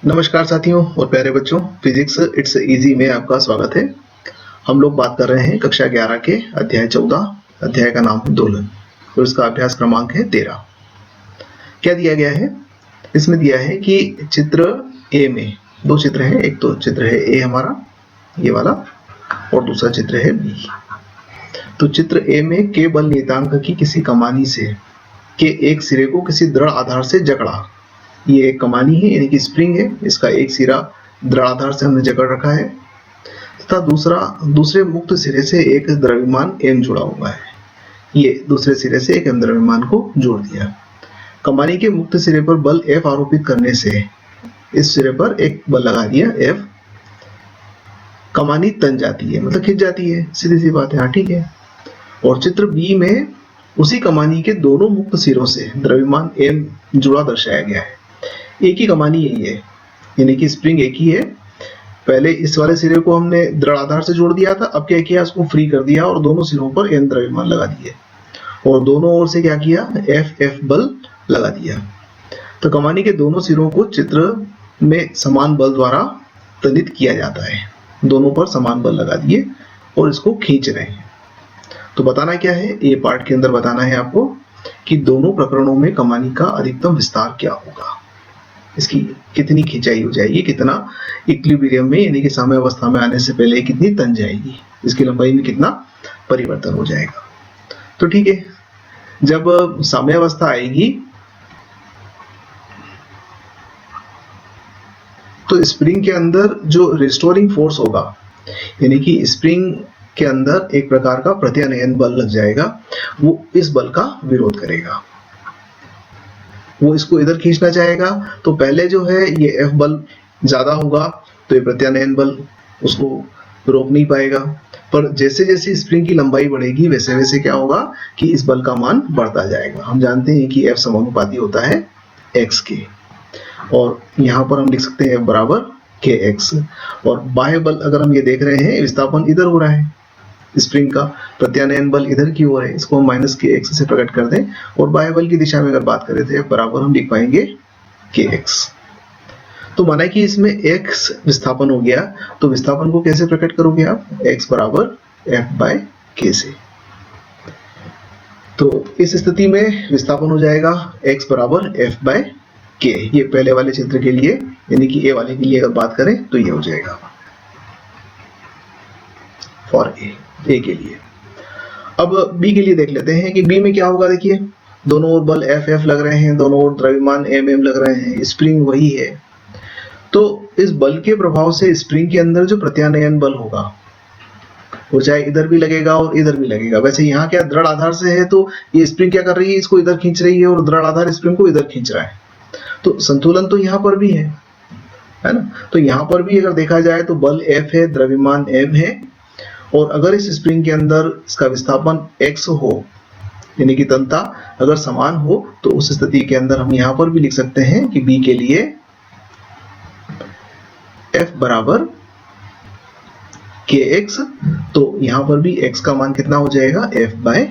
नमस्कार साथियों और प्यारे बच्चों, फिजिक्स इट्स इजी में आपका स्वागत है। हम लोग बात कर रहे हैं कक्षा 11 के अध्याय 14। अध्याय का नाम है दोलन और इसका अभ्यास क्रमांक है 13। क्या दिया गया है? इसमें दिया है कि चित्र ए में दो चित्र हैं। एक तो चित्र है ए हमारा ये वाला और दूसरा चित्र है बी। तो चित्र ए में के बल नियतांक की किसी कमानी से के एक सिरे को किसी दृढ़ आधार से जकड़ा। ये एक कमानी है यानी कि स्प्रिंग है, इसका एक सिरा दृढ़ आधार से हमने जकड़ रखा है तथा दूसरे मुक्त सिरे से एक द्रव्यमान m जुड़ा हुआ है। ये दूसरे सिरे से एक m द्रव्यमान को जोड़ दिया। कमानी के मुक्त सिरे पर बल F आरोपित करने से इस सिरे पर एक बल लगा दिया F। कमानी तन जाती है, मतलब खिंच जाती है, सीधी सी बात है। हाँ ठीक है। और चित्र बी में उसी कमानी के दोनों मुक्त सिरों से द्रव्यमान m जुड़ा दर्शाया गया है। एक ही कमानी यही है यानी कि स्प्रिंग एक ही है। पहले इस वाले सिरे को हमने दृढ़ आधार से जोड़ दिया था, अब क्या किया, उसको फ्री कर दिया और दोनों सिरों पर n द्रव्यमान लगा दिए और दोनों ओर से क्या किया, F बल लगा दिया। तो कमानी के दोनों सिरों को चित्र में समान बल द्वारा तनित किया जाता है। दोनों पर समान बल लगा दिए और इसको खींच रहे हैं। तो बताना क्या है, ये पार्ट के अंदर बताना है आपको कि दोनों प्रकरणों में कमानी का अधिकतम विस्तार क्या होगा, इसकी कितनी खिंचाई हो जाएगी, कितना इक्विलिब्रियम में यानी कि साम्यावस्था में आने से पहले कितनी तन जाएगी, इसकी लंबाई में कितना परिवर्तन हो जाएगा। तो ठीक है, जब साम्यावस्था आएगी तो स्प्रिंग के अंदर जो रिस्टोरिंग फोर्स होगा यानी कि स्प्रिंग के अंदर एक प्रकार का प्रत्यानयन बल लग जाएगा, वो इस बल का विरोध करेगा। वो इसको इधर खींचना चाहेगा तो पहले जो है ये F बल ज्यादा होगा तो ये प्रत्यानयन बल उसको रोक नहीं पाएगा। पर जैसे जैसे स्प्रिंग की लंबाई बढ़ेगी वैसे वैसे क्या होगा कि इस बल का मान बढ़ता जाएगा। हम जानते हैं कि F समानुपाती होता है x के, और यहाँ पर हम लिख सकते हैं F बराबर kx। और बाह्य बल अगर हम ये देख रहे हैं, विस्थापन इधर हो रहा है, स्प्रिंग का प्रत्यानयन बल इधर की ओर है, इसको हम माइनस के एक्स से प्रकट कर दें और बाह्य बल की दिशा में अगर बात करें तो बराबर हम लिख पाएंगे के एक्स। तो माना कि इसमें x विस्थापन हो गया, तो विस्थापन को कैसे प्रकट करोगे आप, x बराबर f बाय के से। तो इस स्थिति में विस्थापन हो जाएगा x बराबर f बाय के। ये पहले वाले चित्र के लिए यानी कि ए वाले के लिए अगर बात करें तो ये हो जाएगा फॉर ए के लिए। अब बी के लिए देख लेते हैं कि बी में क्या होगा। देखिए दोनों ओर बल F लग रहे हैं, दोनों ओर द्रव्यमान M लग रहे हैं, स्प्रिंग वही है। तो इस बल के प्रभाव से स्प्रिंग के अंदर जो प्रत्यानयन बल होगा वो चाहे इधर भी लगेगा और इधर भी लगेगा। वैसे यहाँ क्या दृढ़ आधार से है तो ये स्प्रिंग क्या कर रही है, इसको इधर खींच रही है और दृढ़ आधार स्प्रिंग को इधर खींच रहा है। तो संतुलन तो यहाँ पर भी है ना। तो यहाँ पर भी अगर देखा जाए तो बल F है, द्रव्यमान M है, और अगर इस स्प्रिंग के अंदर इसका विस्थापन x हो यानी कि तनता अगर समान हो तो उस स्थिति के अंदर हम यहां पर भी लिख सकते हैं कि B के लिए F बराबर kx। तो यहां पर भी x का मान कितना हो जाएगा, F बाय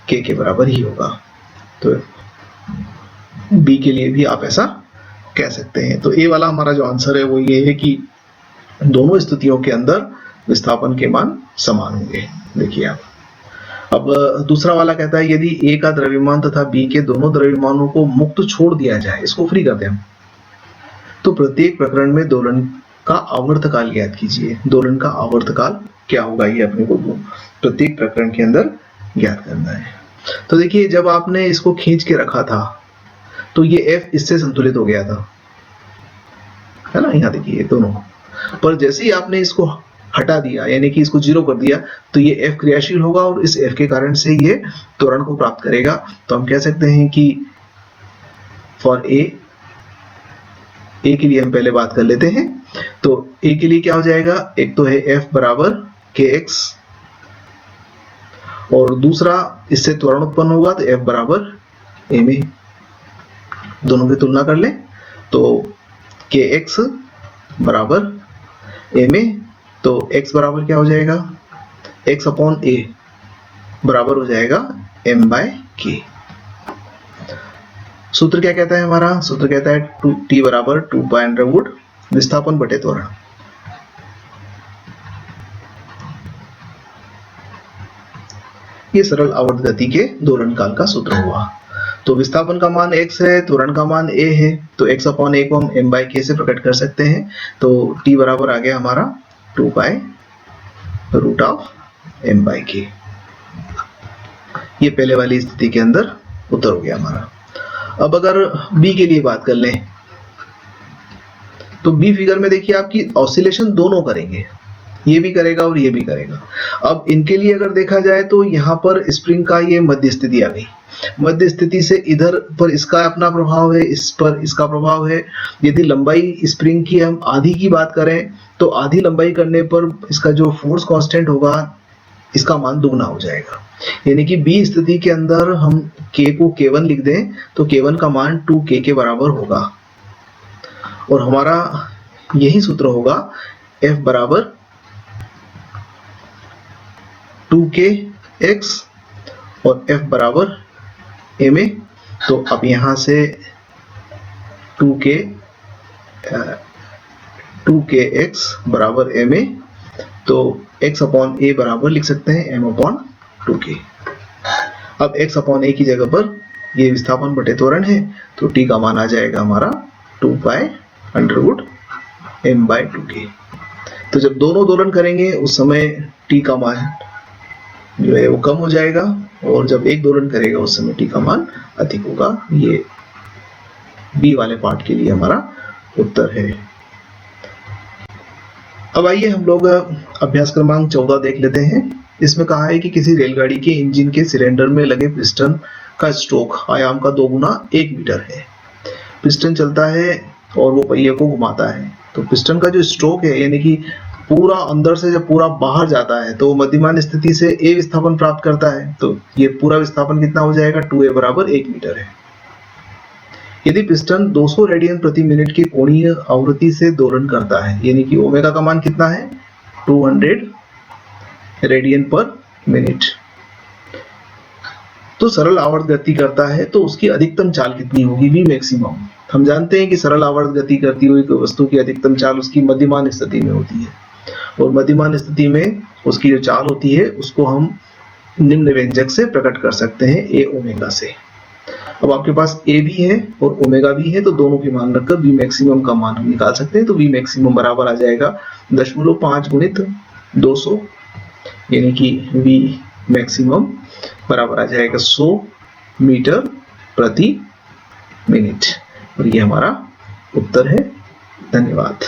k के बराबर ही होगा। तो B के लिए भी आप ऐसा कह सकते हैं। तो A वाला हमारा जो आंसर है वो ये है कि दोनों स्थितियों के अंदर विस्थापन के मान समान होंगे। देखिए आप, अब दूसरा वाला कहता है यदि A का द्रव्यमान तथा B के दोनों द्रव्यमानों को मुक्त छोड़ दिया जाए, इसको फ्री कर दें, तो प्रत्येक प्रकरण में दोलन का आवर्तकाल ज्ञात कीजिए। दोलन का आवर्तकाल क्या होगा ये अपने को प्रत्येक प्रकरण के अंदर ज्ञात करना है। तो देखिए जब आपने इसको खींच के रखा था तो ये F इससे संतुलित हो गया था, है ना। यहाँ देखिए दोनों, पर जैसे ही आपने इसको हटा दिया यानी कि इसको जीरो कर दिया तो ये F क्रियाशील होगा और इस F के कारण से ये त्वरण को प्राप्त करेगा। तो हम कह सकते हैं कि फॉर A के लिए हम पहले बात कर लेते हैं। तो A के लिए क्या हो जाएगा, एक तो है F बराबर kx और दूसरा इससे त्वरण उत्पन्न होगा तो F बराबर ma। दोनों की तुलना कर लें तो kx बराबर ma, तो x बराबर क्या हो जाएगा, x अपॉन a बराबर हो जाएगा m बाय k। सूत्र क्या कहता है हमारा? सूत्र कहता है t बराबर 2 पाई अंडर वुड विस्थापन बटे त्वरण। ये सरल आवर्त गति के दोलन काल का सूत्र हुआ। तो विस्थापन का मान x है, त्वरण का मान a है, तो x अपॉन a को हम m बाई k से प्रकट कर सकते हैं। तो t बराबर आ गया हमारा 2 pi root of m by k। ये पहले वाली स्थिति के अंदर उत्तर हो गया हमारा। अब अगर b के लिए बात कर लें तो b फिगर में देखिए आपकी ऑसिलेशन दोनों करेंगे, ये भी करेगा और ये भी करेगा। अब इनके लिए अगर देखा जाए तो यहाँ पर स्प्रिंग का ये मध्य स्थिति आ गई। मध्य स्थिति से इधर पर इसका अपना प्रभाव है, इस पर इसका प्रभाव है। यदि लंबाई स्प्रिंग की हम आधी की बात करें तो आधी लंबाई करने पर इसका जो फोर्स कांस्टेंट होगा इसका मान दुगना हो जाएगा। यानी कि बी स्थिति के अंदर हम k को k1 लिख दें तो k1 का मान 2k के बराबर होगा और हमारा यही सूत्र होगा F बराबर 2kx और F बराबर ma। तो अब यहां से 2kx बराबर ma, तो x अपॉन a बराबर लिख सकते हैं m अपॉन 2k। अब x अपॉन a की जगह पर ये विस्थापन बटे त्वरण है तो t का मान आ जाएगा हमारा 2 pi under root m by 2k। तो जब दोनों दोलन करेंगे उस समय t का मान जो है वो कम हो जाएगा और जब एक दोलन करेगा उस समय t का मान अधिक होगा। ये बी वाले पार्ट के लिए हमारा उत्तर है। अब आइए हम लोग अभ्यास क्रमांक 14 देख लेते हैं। इसमें कहा है कि किसी रेलगाड़ी के इंजन के सिलेंडर में लगे पिस्टन का स्ट्रोक आयाम का 2 गुना 1 मीटर है। पिस्टन चलता है और वो पहिए को घुमाता है। तो पिस्टन का जो स्ट्रोक है यानी कि पूरा अंदर से जब पूरा बाहर जाता है तो मध्यमान स्थिति से a विस्थापन प्राप्त करता है। तो ये पूरा विस्थापन कितना हो जाएगा? 2a बराबर 1 मीटर है। यदि पिस्टन 200 रेडियन प्रति मिनट की कोणीय आवृत्ति से दोलन करता है यानी कि ओमेगा का मान कितना है? 200 रेडियन पर मिनट। तो सरल आवर्त गति करता है तो उसकी अधिकतम चाल कितनी होगी? v maximum. हम जानते हैं कि सरल आवर्त गति करती हुई वस्तु की अधिकतम चाल उसकी मध्यमान स्थिति में होती है और मध्यमान स्थिति में उसकी जो चाल होती है उसको हम निम्न व्यंजक से प्रकट कर सकते हैं a ओमेगा से। अब आपके पास a भी है और ओमेगा भी है तो दोनों की मान रखकर v मैक्सिमम का मान हम निकाल सकते हैं। तो v मैक्सिमम बराबर आ जाएगा 0.5 गुणित 200 यानी कि v मैक्सिमम बराबर आ जाएगा 100 मीटर प्रति मिनट और ये हमारा उत्तर है। धन्यवाद।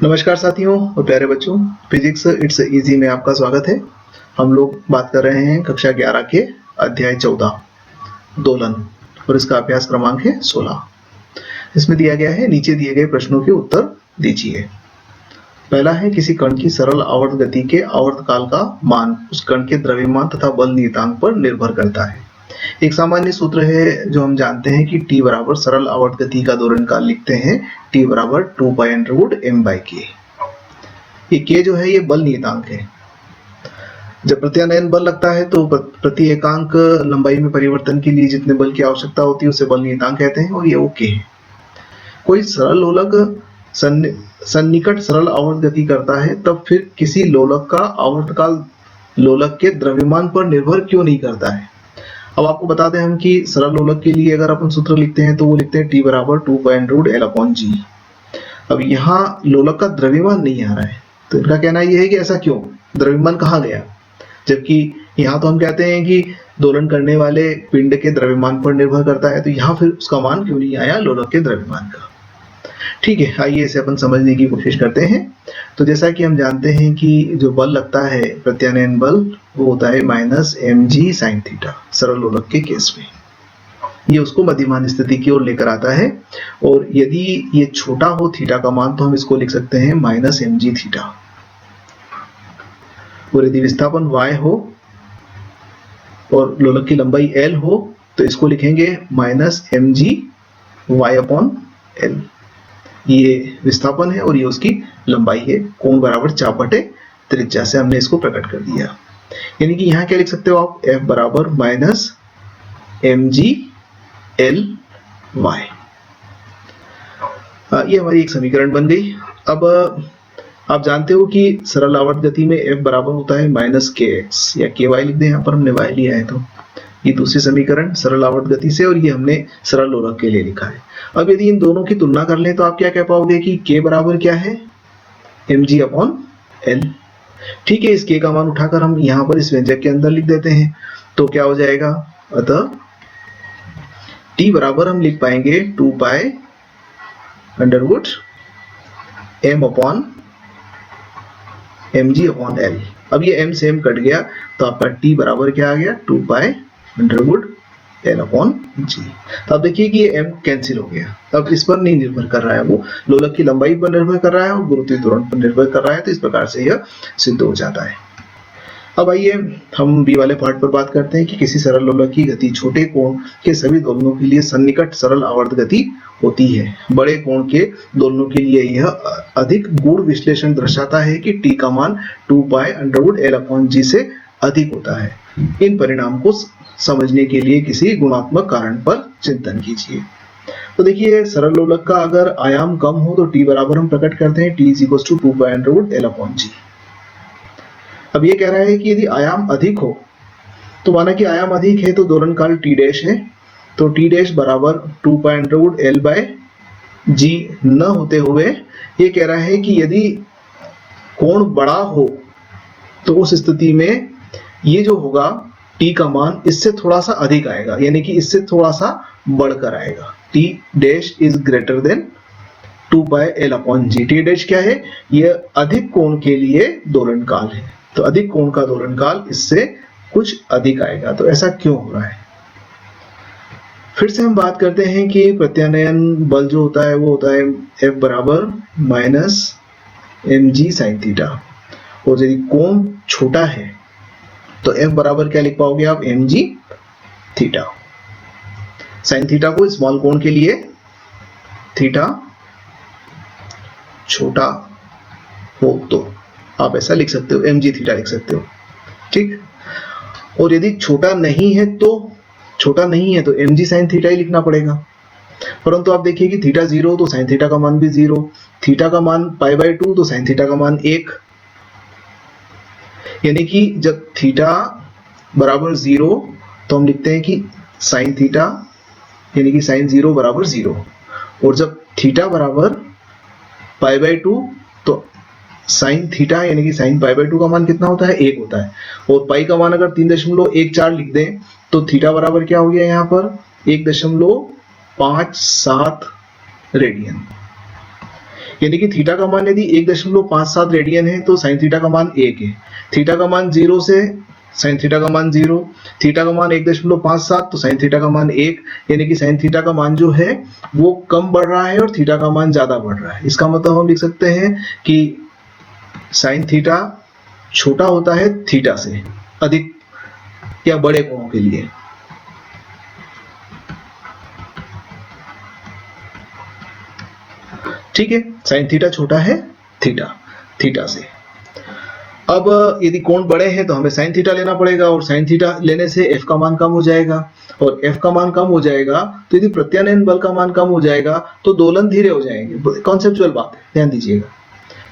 नमस्कार साथियों और प्यारे बच्चों, फिजिक्स इट्स इजी में आपका स्वागत है। हम लोग बात कर रहे हैं कक्षा 11 के अध्याय 14 दोलन और इसका अभ्यास क्रमांक है 16। इसमें दिया गया है नीचे दिए गए प्रश्नों के उत्तर दीजिए। पहला है किसी कण की सरल आवर्त गति के आवर्तकाल का मान उस कण के द्रव्यमान तथा बल नियतांक पर निर्भर करता है। एक सामान्य सूत्र है जो हम जानते हैं कि t बराबर सरल आवर्त गति का दोलन काल लिखते हैं t बराबर 2 pi under root m by k। ये k जो है ये बल नियतांक है। जब प्रत्यानयन बल लगता है तो प्रति एकांक लंबाई में परिवर्तन के लिए जितने बल की आवश्यकता होती है उसे बल नियतांक कहते हैं और ये वो k है। कोई सरल लोलक सन्निकट सरल आवर्त गति करता है तब फिर किसी लोलक का आवर्तकाल लोलक के द्रव्यमान पर निर्भर क्यों नहीं करता है? अब आपको बता दें हम कि सरल लोलक के लिए अगर अपन सूत्र लिखते हैं तो वो लिखते हैं t बराबर 2 pi under root l upon g। अब यहाँ लोलक का द्रव्यमान नहीं आ रहा है तो इनका कहना यह है कि ऐसा क्यों, द्रव्यमान कहाँ गया? जबकि यहाँ तो हम कहते हैं कि दोलन करने वाले पिंड के द्रव्यमान पर निर्भर करता है, तो यहाँ फिर उसका मान क्यों नहीं आया लोलक के द्रव्यमान का? ठीक है, आइए इसे अपन समझने की कोशिश करते हैं। तो जैसा कि हम जानते हैं कि जो बल लगता है प्रत्यानयन बल वो होता है माइनस mg साइन थीटा सरल लोलक के केस में। ये उसको मध्यमान स्थिति की ओर लेकर आता है और यदि ये छोटा हो थीटा का मान तो हम इसको लिख सकते हैं माइनस mg थीटा। और यदि विस्थापन y हो और लोलक की लंबाई l हो तो इसको लिखेंगे minus mg y upon l। ये विस्थापन है और ये उसकी लंबाई है। कोण बराबर चाप बटे त्रिज्या से हमने इसको प्रकट कर दिया। यानी कि यहाँ क्या लिख सकते हो आप? f बराबर माइनस mg l y। ये हमारी एक समीकरण बन गई। अब आप जानते हो कि सरल आवर्त गति में f बराबर होता है माइनस kx, या ky लिख दें, यहाँ पर हमने y लिया है। तो ये दूसरी समीकरण सरल आवर्त गति से, और ये हमने सरल लोलक के लिए लिखा है। अब यदि इन दोनों की तुलना कर लें तो आप क्या कह पाओगे कि k बराबर क्या है, mg अपॉन l। ठीक है, इस k का मान उठाकर हम यहाँ पर इस व्यंजक के अंदर लिख देते हैं, तो क्या हो जाएगा, अतः t बराबर हम लिख पाएंगे 2 pi under root m upon mg upon l। अब ये m से m कट गया तो आपका t बराबर क्या आ गया, 2 pi under root l upon g। तो आप देखिए कि ये m कैंसिल हो गया। अब इस पर नहीं निर्भर कर रहा है, वो लोलक की लंबाई पर निर्भर कर रहा है और गुरुत्वीय त्वरण पर निर्भर कर रहा है। तो इस प्रकार से यह सिद्ध हो जाता है। अब आइए हम बी वाले पार्ट पर बात करते हैं कि किसी सरल लोलक की गति छोटे कोण के सभी दोलनों के लिए सन्निकट सरल आवर्त गति होती है। बड़े कोण के दोलनों के लिए यह अधिक गूढ़ विश्लेषण दर्शाता है कि t का मान 2 pi under root l upon g से अधिक होता है। इन परिणाम को समझने के लिए किसी गुणात्मक कारण पर चिंतन कीजिए। तो देखिए, सरल लोलक का अगर आयाम कम हो तो t बराबर हम प्रकट करते हैं, t is equal to 2 pi under root l upon g। अब ये कह रहा है कि यदि आयाम अधिक हो, तो माना कि आयाम अधिक है तो दोलन काल t डैश है, तो t डैश बराबर 2 pi under root l bye g न होते हुए ये कह रहा है कि यदि कोण बड़ा हो तो उस स्थिति में ये जो होगा t का मान इससे थोड़ा सा अधिक आएगा, यानी कि इससे थोड़ा सा बढ़कर आएगा। t dash is greater than 2 pi l upon g। t dash क्या है, यह अधिक कोण के लिए दोलन काल है, तो अधिक कोण का दोलन काल इससे कुछ अधिक आएगा। तो ऐसा क्यों हो रहा है? फिर से हम बात करते हैं कि प्रत्यानयन बल जो होता है वो होता है F बराबर माइनस mg साइन थीटा, और यदि कोण छोटा है तो F बराबर क्या लिख पाओगे आप, mg थीटा। साइन थीटा को स्मॉल कोण के लिए थीटा छोटा हो तो आप ऐसा लिख सकते हो, mg थीटा लिख सकते हो, ठीक। और यदि छोटा नहीं है तो mg साइन थीटा ही लिखना पड़ेगा। परंतु आप देखिए कि थीटा 0 तो साइन थीटा का मान भी 0, थीटा का मान पाई बाय 2 तो साइन थीटा का मान 1, यानी कि जब थीटा बराबर 0 तो हम लिखते हैं कि साइन थीटा यानी कि साइन 0 बराबर 0, और जब थीटा बराबर पाई बाय 2 तो साइन थीटा यानी कि साइन पाई बाय 2 का मान कितना होता है, 1 होता है। और पाई का मान अगर 3.14 लिख दें तो थीटा बराबर क्या हो गया यहाँ पर, 1.57 रेडियन। यानी कि थीटा का मान यदि 1.57 रेडियन है तो साइन थीटा का मान 1 है। थीटा का मान 0 से साइन थीटा का मान 0, थीटा का मान 1.57 तो साइन थीटा का मान 1, यानी कि साइन थीटा का मान जो है वो कम बढ़ रहा है और थीटा का मान ज्यादा बढ़ रहा है। इसका मतलब हम लिख सकते हैं कि साइन थीटा छोटा होता है थीटा से अधिक या बड़े कोणों के लिए। ठीक है, साइन थीटा छोटा है थीटा से। अब यदि कोण बड़े हैं तो हमें साइन थीटा लेना पड़ेगा, और साइन थीटा लेने से f का मान कम हो जाएगा, और f का मान कम हो जाएगा तो यदि प्रत्यानयन बल का मान कम हो जाएगा तो दोलन धीरे हो जाएंगे। कॉन्सेप्चुअल बात है, ध्यान दीजिएगा।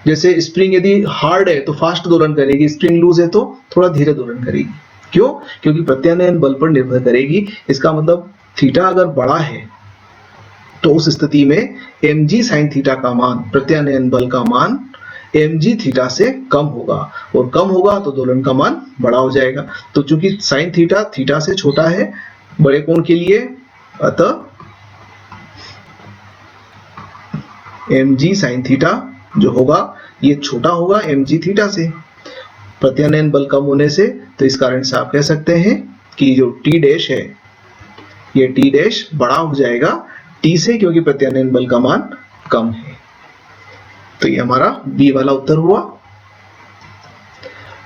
जैसे स्प्रिंग यदि हार्ड है तो फास्ट दोलन करेगी, स्प्रिंग लूज है तो थोड़ा धीरे दोलन करेगी। क्यों? क्योंकि प्रत्यानयन बल पर निर्भर करेगी। इसका मतलब थीटा अगर बड़ा है तो उस स्थिति में mg साइन थीटा का मान, प्रत्यानयन बल का मान mg थीटा से कम होगा, और कम होगा तो दोलन का मान बड़ा हो जाएगा। तो चूंकि साइन थीटा थीटा से छोटा है बड़े कोण के लिए, अतः mg साइन थीटा जो होगा ये छोटा होगा mg थीटा से, प्रत्यानयन बल कम होने से। तो इस कारण से आप कह सकते हैं कि जो t डैश है ये t डैश बड़ा हो जाएगा t से, क्योंकि प्रत्यानयन बल का मान कम है। तो ये हमारा बी वाला उत्तर हुआ।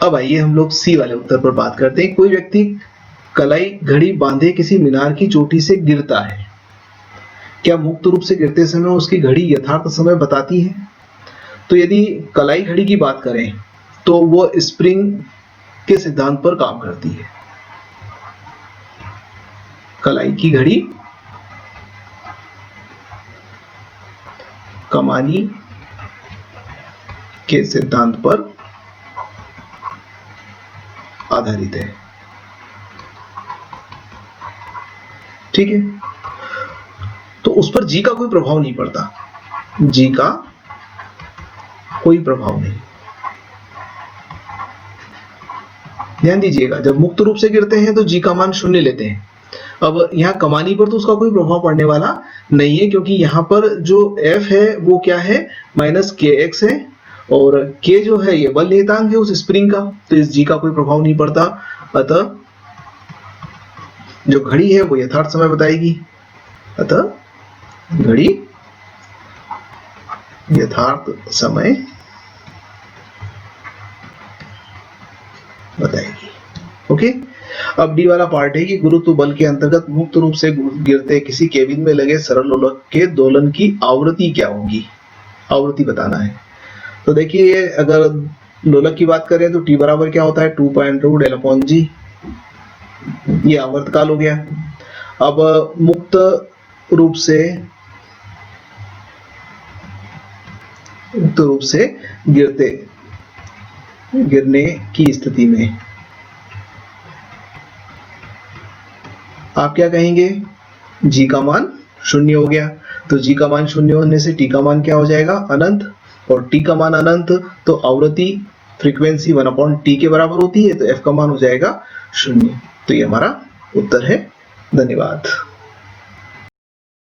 अब आइए हम लोग सी वाले उत्तर पर बात करते हैं। कोई व्यक्ति कलाई घड़ी बांधे किसी मीनार की चोटी से गिरता है, क्या मुक्त रूप से गिरते समय उसकी घड़ी यथार्थ समय बताती है? तो यदि कलाई घड़ी की बात करें तो वो स्प्रिंग के सिद्धांत पर काम करती है। कलाई की घड़ी कमानी के सिद्धांत पर आधारित है। ठीक है, तो उस पर जी का कोई प्रभाव नहीं पड़ता, जी का कोई प्रभाव नहीं। ध्यान दीजिएगा, जब मुक्त रूप से गिरते हैं तो जी का मान 0 लेते हैं। अब यहाँ कमानी पर तो उसका कोई प्रभाव पड़ने वाला नहीं है, क्योंकि यहाँ पर जो F है वो क्या है, -kx है, और K जो है ये बल नियतांक है उस स्प्रिंग का, तो इस G का कोई प्रभाव नहीं पड़ता। अतः जो घड़ी है वो यथार्थ समय बताएगी, अतः घड़ी यथार्थ समय बताएगी। ओके, अब डी वाला पार्ट है कि गुरुत्व बल के अंतर्गत मुक्त रूप से गिरते किसी केबिन में लगे सरल लोलक के दोलन की आवृत्ति क्या होगी, आवृत्ति बताना है। तो देखिए, अगर लोलक की बात करें तो टी बराबर क्या होता है, 2.2 डेल अपॉन जी, ये आवर्तकाल हो गया। अब मुक्त रूप से गिरने की स्थिति में आप क्या कहेंगे, जी का मान 0 हो गया। तो जी का मान 0 होने से टी का मान क्या हो जाएगा, अनंत, और टी का मान अनंत तो आवृत्ति फ्रीक्वेंसी 1/t के बराबर होती है, तो एफ का मान हो जाएगा 0। तो ये हमारा उत्तर है। धन्यवाद।